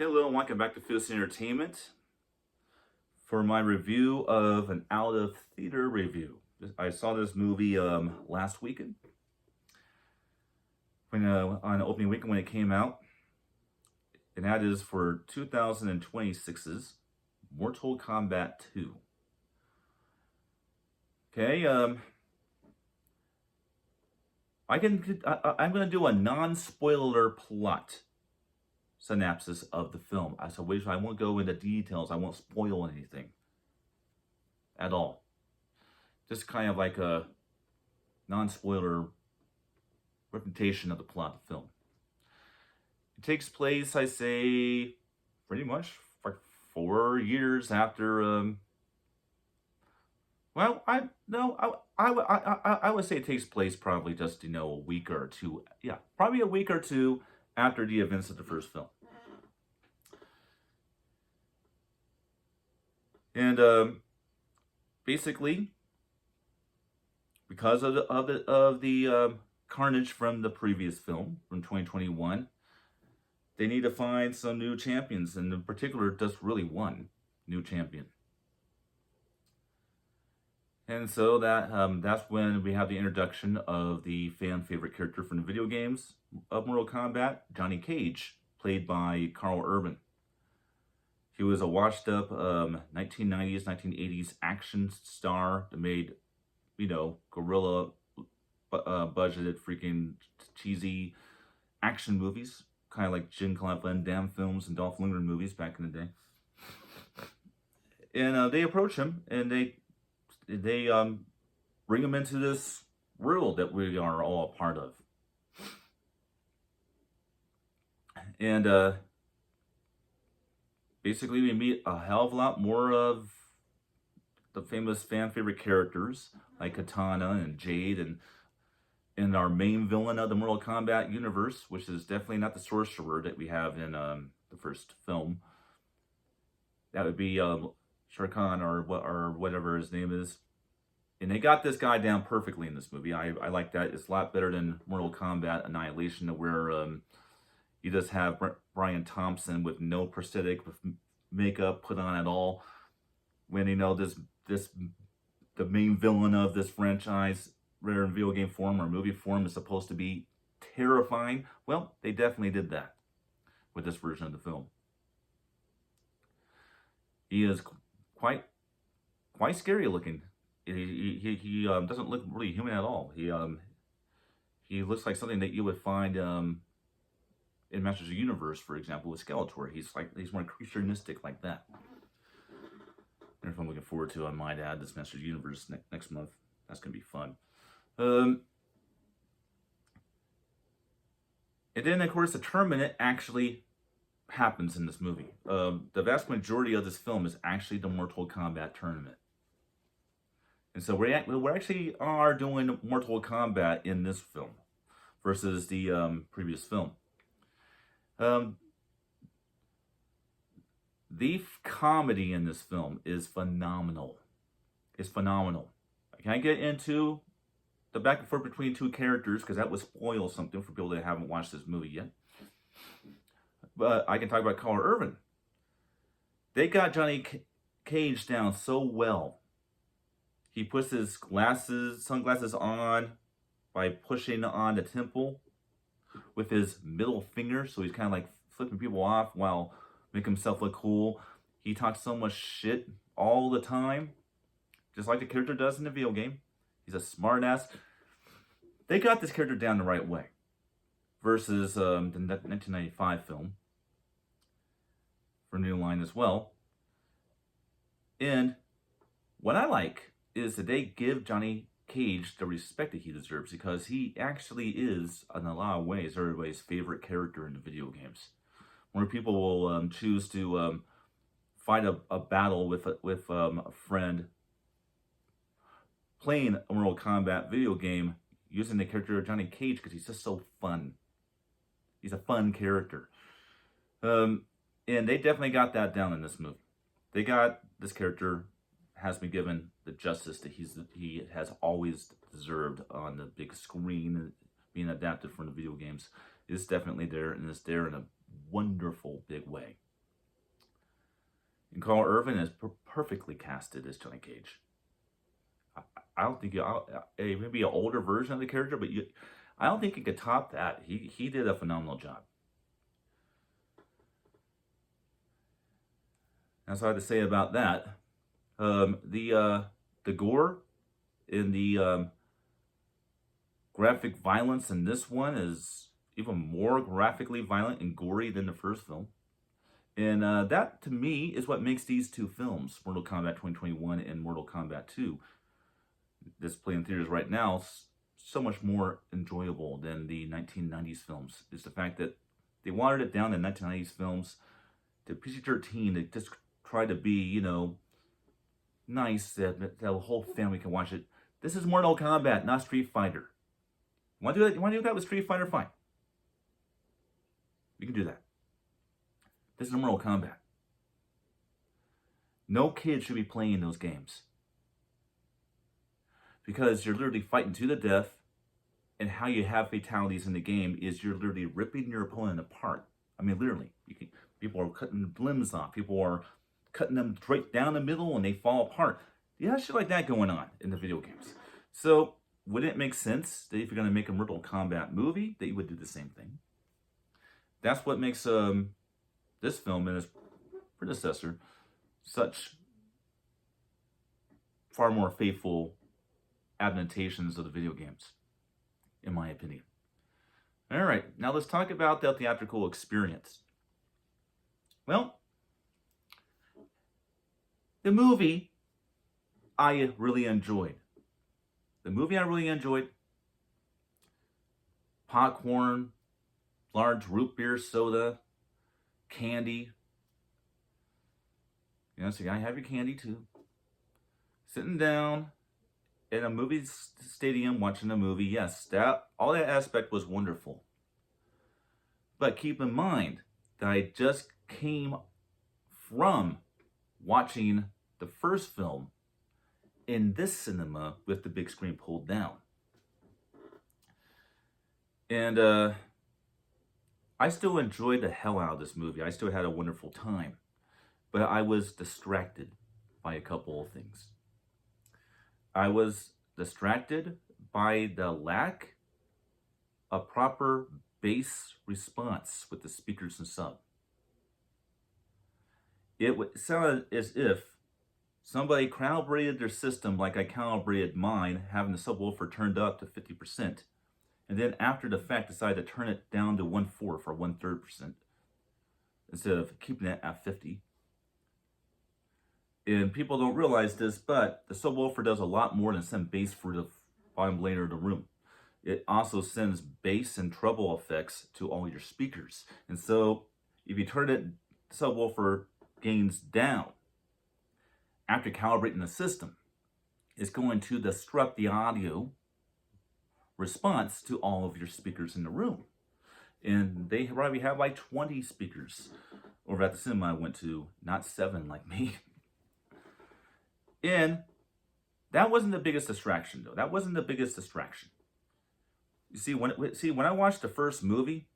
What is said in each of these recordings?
Hello and welcome back to Fist Entertainment for my review of an out of theater review. I saw this movie last weekend when on opening weekend when it came out, and that is for 2026's Mortal Kombat 2. Okay, I'm going to do a non-spoiler plot synopsis of the film. So I won't go into details. I won't spoil anything at all. Just kind of like a non-spoiler representation of the plot of the film. It takes place, I say, pretty much like 4 years after. I would say it takes place probably just a week or two. Yeah, probably a week or two after the events of the first film. And basically, because of the carnage from the previous film from 2021, they need to find some new champions, and in particular, just really one new champion. And so that's when we have the introduction of the fan favorite character from the video games of Mortal Kombat, Johnny Cage, played by Carl Urban. He was a washed-up 1990s, 1980s action star that made, guerrilla budgeted freaking cheesy action movies, kind of like Jean-Claude Van Damme films and Dolph Lundgren movies back in the day. And they approach him and they bring him into this world that we are all a part of. And basically we meet a hell of a lot more of the famous fan favorite characters like Katana and Jade and our main villain of the Mortal Kombat universe, which is definitely not the sorcerer that we have in the first film. That would be Shao Kahn or whatever his name is. And they got this guy down perfectly in this movie. I like that. It's a lot better than Mortal Kombat Annihilation, where you just have Brian Thompson with no prosthetic, with makeup put on at all. When the main villain of this franchise, whether in video game form or movie form, is supposed to be terrifying. Well, they definitely did that with this version of the film. He is quite scary looking. He doesn't look really human at all. He looks like something that you would find in Masters of the Universe, for example, with Skeletor. He's more creaturistic like that. And if I'm looking forward to, I might add this Masters of the Universe next month. That's gonna be fun. And then of course the tournament actually happens in this movie. The vast majority of this film is actually the Mortal Kombat tournament. And so we actually are doing Mortal Kombat in this film versus the previous film. The comedy in this film is phenomenal. It's phenomenal. I can't get into the back and forth between two characters because that would spoil something for people that haven't watched this movie yet. But I can talk about Carl Urban. They got Johnny Cage down so well. He puts his sunglasses on by pushing on the temple with his middle finger. So he's kind of like flipping people off while making himself look cool. He talks so much shit all the time, just like the character does in the video game. He's a smart ass. They got this character down the right way versus the 1995 film for New Line as well. And what I like is that they give Johnny Cage the respect that he deserves, because he actually is, in a lot of ways, everybody's favorite character in the video games. Where people will choose to fight a battle with a friend playing a Mortal Kombat video game using the character of Johnny Cage because he's just so fun. He's a fun character. And they definitely got that down in this movie. They got this character has been given the justice that he has always deserved on the big screen, being adapted from the video games. Is definitely there, and it's there in a wonderful big way. And Carl Urban is perfectly casted as Johnny Cage. I don't think maybe an older version of the character, but I don't think you could top that. He did a phenomenal job. That's all I have to say about that. The gore in the graphic violence in this one is even more graphically violent and gory than the first film. And that, to me, is what makes these two films, Mortal Kombat 2021 and Mortal Kombat 2, that's playing in theaters right now, so much more enjoyable than the 1990s films. Is the fact that they watered it down in 1990s films to PG-13. They just try to be, you know, nice that the whole family can watch it. This is Mortal Kombat, not Street Fighter. You want to do that? You want to do that with Street Fighter? Fine. You can do that. This is Mortal Kombat. No kid should be playing those games, because you're literally fighting to the death, and how you have fatalities in the game is you're literally ripping your opponent apart. I mean, literally. People are cutting limbs off. People are cutting them straight down the middle and they fall apart. Yeah, shit like that going on in the video games. So, wouldn't it make sense that if you're going to make a Mortal Kombat movie, that you would do the same thing? That's what makes this film and its predecessor such far more faithful adaptations of the video games, in my opinion. All right, now let's talk about the theatrical experience. Well, the movie I really enjoyed. Popcorn, large root beer soda, candy. You know, so you gotta have your candy too. Sitting down in a movie stadium watching a movie, yes, all that aspect was wonderful. But keep in mind that I just came from watching the first film in this cinema with the big screen pulled down. And I still enjoyed the hell out of this movie. I still had a wonderful time. But I was distracted by a couple of things. I was distracted by the lack of proper bass response with the speakers and sub. It sounded as if somebody calibrated their system like I calibrated mine, having the subwoofer turned up to 50%, and then after the fact decided to turn it down to 1/4 or 1/3% instead of keeping it at 50. And people don't realize this, but the subwoofer does a lot more than send bass for the bottom layer of the room. It also sends bass and treble effects to all your speakers. And so if you turn it subwoofer gains down after calibrating the system, it's going to disrupt the audio response to all of your speakers in the room. And they probably have like 20 speakers over at the cinema I went to, not 7 like me. And that wasn't the biggest distraction, though. That wasn't the biggest distraction. You see, when I watched the first movie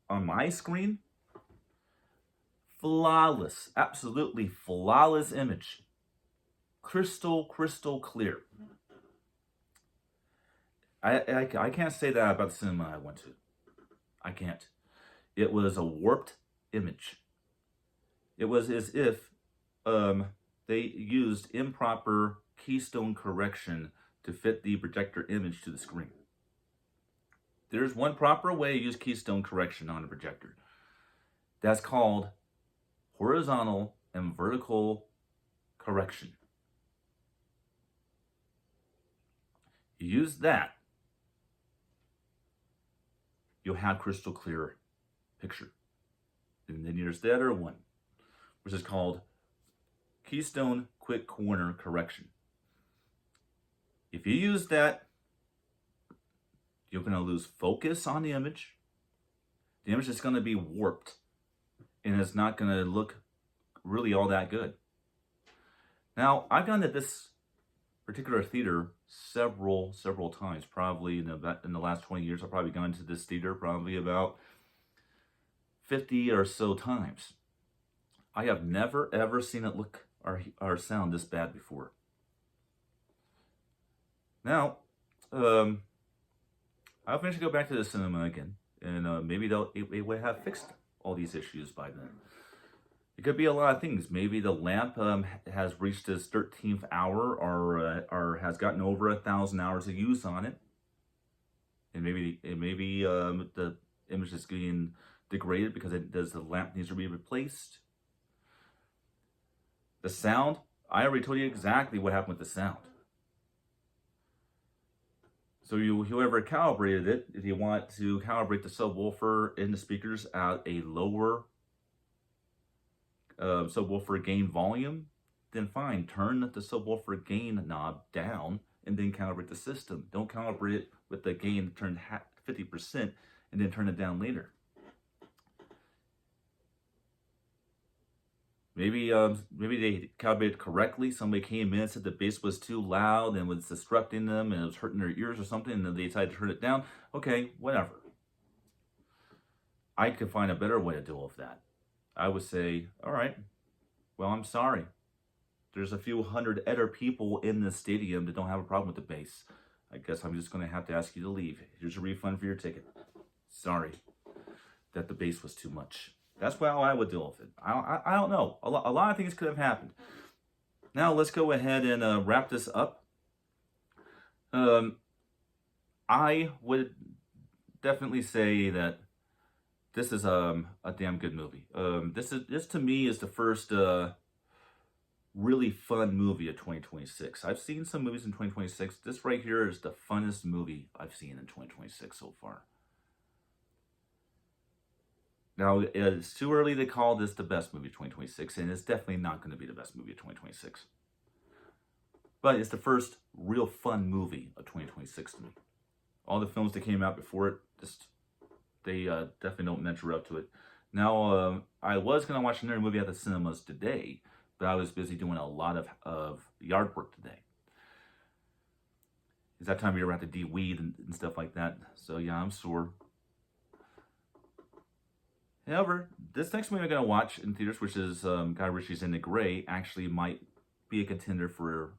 on my screen, flawless, absolutely flawless image, crystal clear. I can't say that about the cinema I went to. I can't. It was a warped image. It was as if they used improper keystone correction to fit the projector image to the screen. There's one proper way to use keystone correction on a projector. That's called horizontal and vertical correction. You use that, you'll have crystal clear picture. And then there's the other one, which is called keystone quick corner correction. If you use that, you're going to lose focus on the image. The image is going to be warped, and it's not going to look really all that good. Now, I've gone to this particular theater several times, probably in the last 20 years. I've probably gone to this theater probably about 50 or so times. I have never ever seen it look or sound this bad before. Now, I'll eventually go back to the cinema again, and maybe they would have fixed all these issues by then. It could be a lot of things. Maybe the lamp has reached its 13th hour, or has gotten over 1,000 hours of use on it, and maybe the image is getting degraded because the lamp needs to be replaced. The sound, I already told you exactly what happened with the sound. So whoever calibrated it, if you want to calibrate the subwoofer in the speakers at a lower subwoofer gain volume, then fine, turn the subwoofer gain knob down and then calibrate the system. Don't calibrate it with the gain turned 50% and then turn it down later. Maybe they calibrated correctly. Somebody came in and said the bass was too loud and was disrupting them and it was hurting their ears or something, and then they decided to turn it down. Okay, whatever. I could find a better way to deal with that. I would say, all right, well, I'm sorry. There's a few hundred other people in the stadium that don't have a problem with the bass. I guess I'm just going to have to ask you to leave. Here's a refund for your ticket. Sorry that the bass was too much. That's how I would deal with it. I don't know. A lot of things could have happened. Now let's go ahead and wrap this up. I would definitely say that this is a damn good movie. This to me is the first really fun movie of 2026. I've seen some movies in 2026. This right here is the funnest movie I've seen in 2026 so far. Now, it's too early to call this the best movie of 2026, and it's definitely not going to be the best movie of 2026. But it's the first real fun movie of 2026 to me. All the films that came out before it, they definitely don't measure up to it. Now, I was going to watch another movie at the cinemas today, but I was busy doing a lot of yard work today. It's that time of year where I have to de-weed and stuff like that. So yeah, I'm sore. However, this next movie I'm going to watch in theaters, which is Guy Ritchie's In the Gray, actually might be a contender for,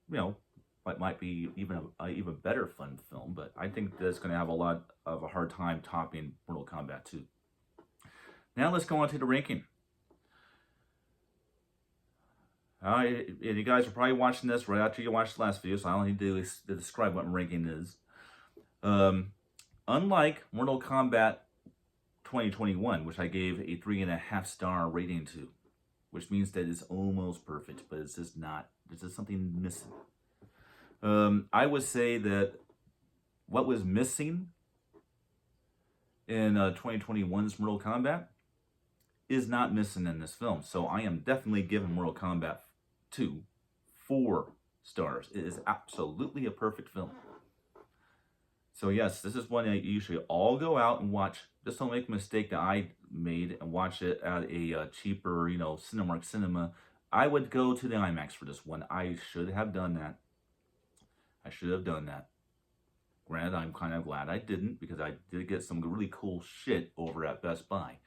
might be even an even better fun film. But I think that's going to have a lot of a hard time topping Mortal Kombat 2. Now let's go on to the ranking. And you guys are probably watching this right after you watched the last video, so I don't need to describe what my ranking is. Unlike Mortal Kombat 2021, which I gave a 3.5-star rating to, which means that it's almost perfect, but it's just not. There's just something missing. I would say that what was missing in 2021's Mortal Kombat is not missing in this film. So I am definitely giving Mortal Kombat 2 4 stars. It is absolutely a perfect film. So yes, this is one that you should all go out and watch. Just don't make a mistake that I made and watch it at a cheaper, Cinemark cinema. I would go to the IMAX for this one. I should have done that. Granted, I'm kind of glad I didn't, because I did get some really cool shit over at Best Buy.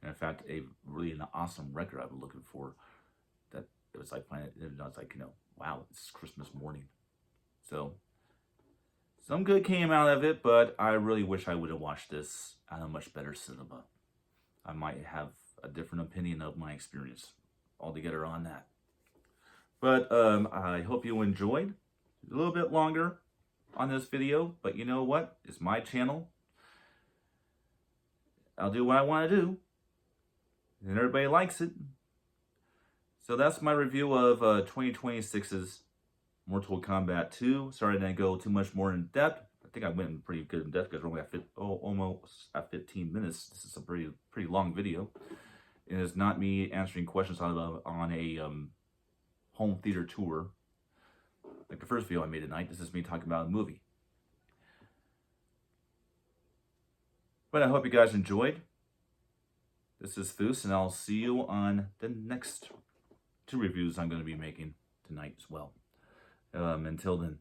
And in fact, an awesome record I've been looking for. That it was like, wow, it's Christmas morning. So some good came out of it, but I really wish I would have watched this at a much better cinema. I might have a different opinion of my experience altogether on that. But I hope you enjoyed. A little bit longer on this video, but you know what? It's my channel. I'll do what I want to do, and everybody likes it. So that's my review of 2026's Mortal Kombat 2. Sorry I didn't go too much more in depth. I think I went in pretty good in depth because we're only at almost at 15 minutes. This is a pretty long video. And it's not me answering questions on a home theater tour like the first video I made tonight. This is me talking about a movie. But I hope you guys enjoyed. This is Foos, and I'll see you on the next 2 reviews I'm going to be making tonight as well. Until then.